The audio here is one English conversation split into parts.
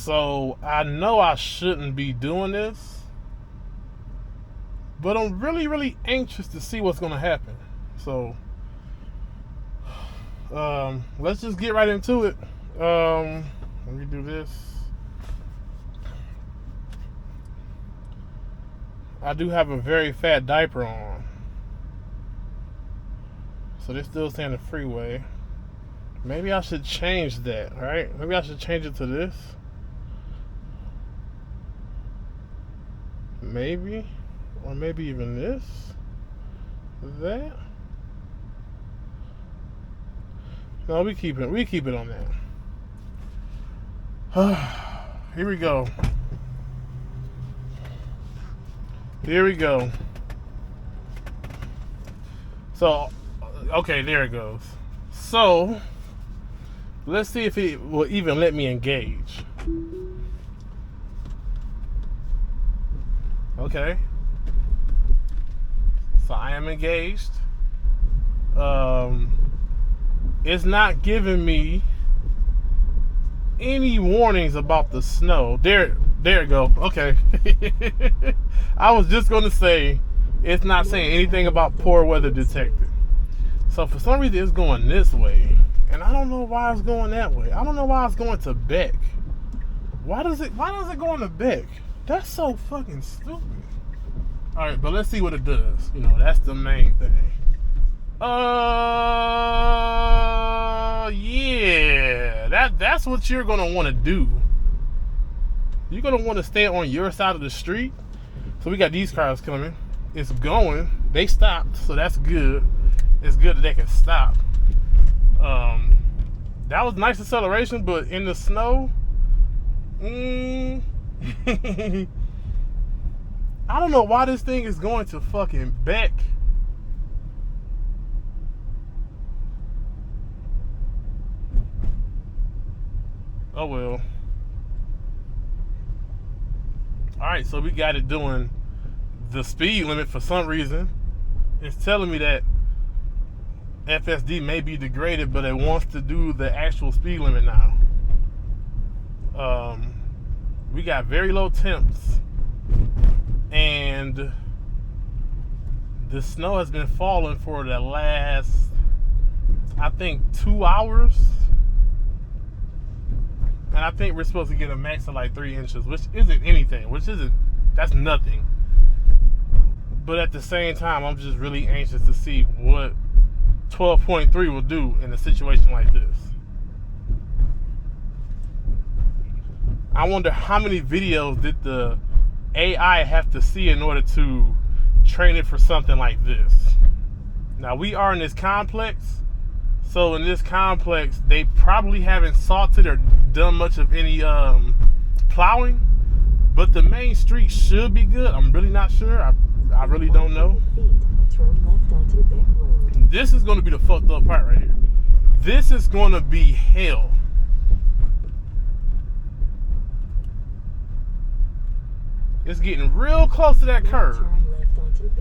So I know I shouldn't be doing this, but I'm really, really anxious to see what's going to happen. So let's just get right into it. Let me do this. I do have a very fat diaper on, so they're still saying the freeway. Maybe I should change that, right? Maybe I should change it to this. Maybe. Or maybe even this. That. No, we keep it on that. Here we go. Here we go. So, okay, there it goes. So, let's see if it will even let me engage. Okay. So I am engaged. It's not giving me any warnings about the snow. There it go. Okay. I was just gonna say it's not saying anything about poor weather detected. So for some reason it's going this way, and I don't know why it's going that way. I don't know why it's going to Beck. Why does it go into Beck? That's so fucking stupid. All right, but let's see what it does. You know, that's the main thing. Yeah, that's what you're gonna want to do. You're gonna want to stay on your side of the street. So we got these cars coming. It's going. They stopped, so that's good. It's good that they can stop. That was nice acceleration, but in the snow, I don't know why this thing is going to fucking Beck. Oh well. Alright, so we got it doing the speed limit for some reason. It's telling me that FSD may be degraded, but it wants to do the actual speed limit now. We got very low temps, and the snow has been falling for the last, I think, 2 hours. And I think we're supposed to get a max of like 3 inches, which isn't anything, that's nothing. But at the same time, I'm just really anxious to see what 12.3 will do in a situation like this. I wonder how many videos did the AI have to see in order to train it for something like this. Now, we are in this complex, so in this complex, they probably haven't salted or done much of any plowing, but the main street should be good. I'm really not sure. I really don't know. Turn left onto Beck Road. This is going to be the fucked up part right here. This is going to be hell. It's getting real close to that curve.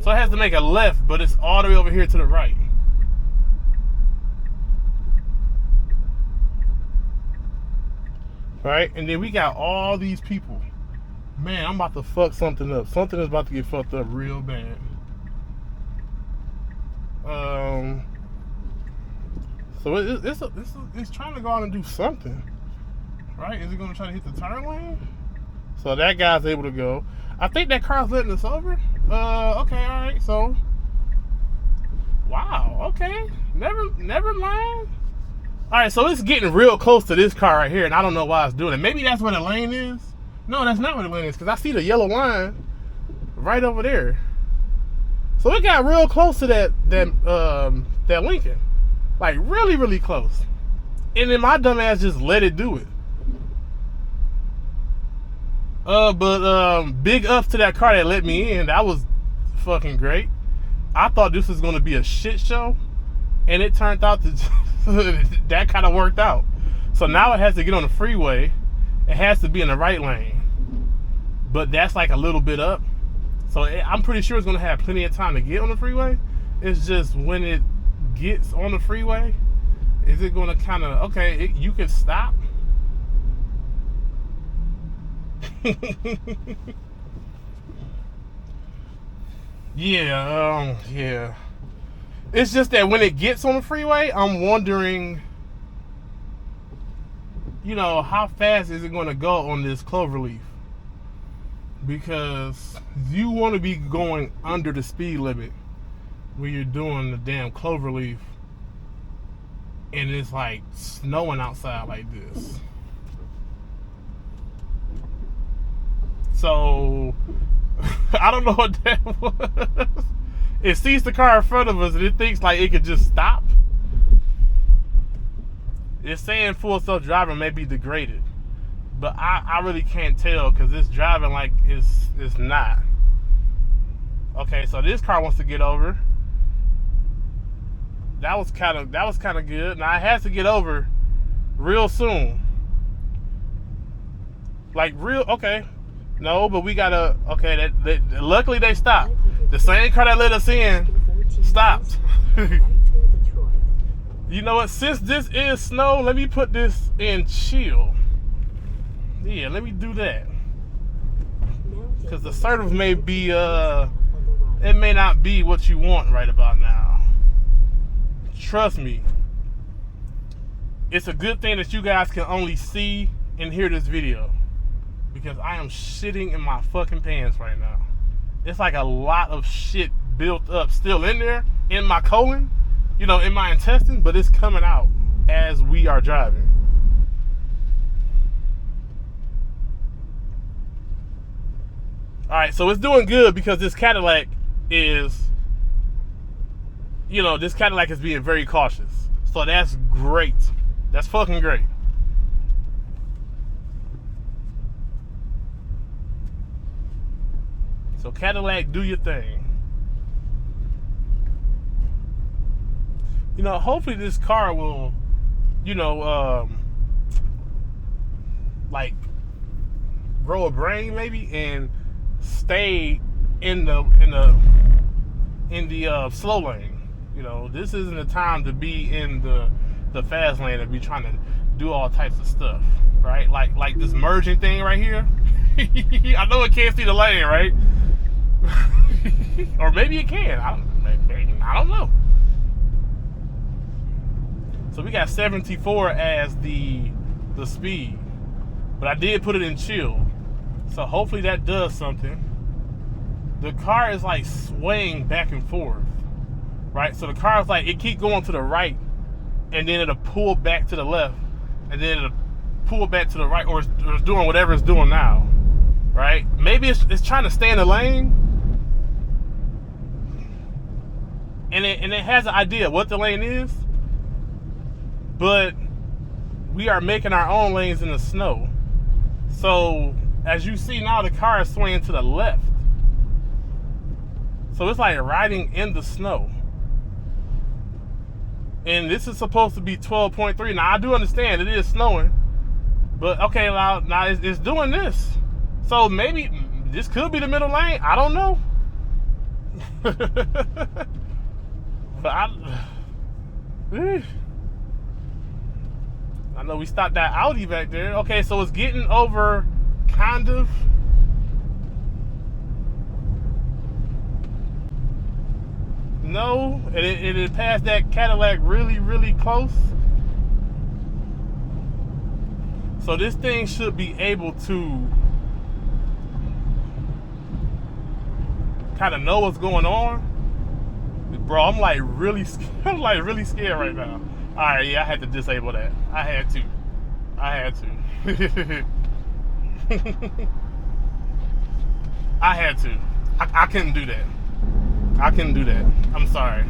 So it has to make a left, but it's all the way over here to the right. Right? And then we got all these people. Man, I'm about to fuck something up. Something is about to get fucked up real bad. So it's trying to go out and do something. Right? Is it going to try to hit the turn lane? So that guy's able to go. I think that car's letting us over. Okay, alright, so. Wow, okay. Never mind. Alright, so it's getting real close to this car right here, and I don't know why it's doing it. Maybe that's where the lane is. No, that's not where the lane is, because I see the yellow line right over there. So it got real close to that Lincoln. Like, really, really close. And then my dumb ass just let it do it. But big ups to that car that let me in. That was fucking great. I thought this was gonna be a shit show, and it turned out to that kind of worked out. So now it has to get on the freeway. It has to be in the right lane, but that's like a little bit up. So I'm pretty sure it's gonna have plenty of time to get on the freeway. It's just when it gets on the freeway, is it gonna kind of, okay, you can stop. Yeah. It's just that when it gets on the freeway, I'm wondering, how fast is it going to go on this cloverleaf? Because you want to be going under the speed limit when you're doing the damn cloverleaf and it's like snowing outside like this. So I don't know what that was. It sees the car in front of us and it thinks like it could just stop. It's saying full self-driving may be degraded, but I really can't tell because it's driving like it's not. Okay, so this car wants to get over. That was kind of good. Now it has to get over real soon. Okay. No, but we gotta. Okay, that luckily they stopped. The same car that let us in stopped. You know what? Since this is snow, let me put this in chill. Yeah, let me do that. Because assertive may be it may not be what you want right about now. Trust me. It's a good thing that you guys can only see and hear this video. Because I am shitting in my fucking pants right now. It's like a lot of shit built up still in there, in my colon, in my intestine, but it's coming out as we are driving. Alright, so it's doing good because this Cadillac is, this Cadillac is being very cautious. So that's great. That's fucking great. So Cadillac, do your thing. Hopefully this car will, like grow a brain maybe and stay in the slow lane. This isn't the time to be in the fast lane and be trying to do all types of stuff, right? Like this merging thing right here. I know it can't see the lane, right? Or maybe it can. I don't know. So we got 74 as the speed, but I did put it in chill. So hopefully that does something. The car is like swaying back and forth, right? So the car is like, it keep going to the right, and then it'll pull back to the left, and then it'll pull back to the right, or it's doing whatever it's doing now, right? Maybe it's trying to stay in the lane, and it has an idea what the lane is, but we are making our own lanes in the snow. So as you see now, the car is swaying to the left. So it's like riding in the snow. And this is supposed to be 12.3. Now I do understand it is snowing, but okay, now it's doing this. So maybe this could be the middle lane. I don't know. But I know we stopped that Audi back there. Okay, so it's getting over, kind of. No, it passed that Cadillac really, really close. So this thing should be able to kind of know what's going on. Bro, I'm like really scared right now. All right, yeah, I had to disable that. I had to. I had to. I couldn't do that. I'm sorry.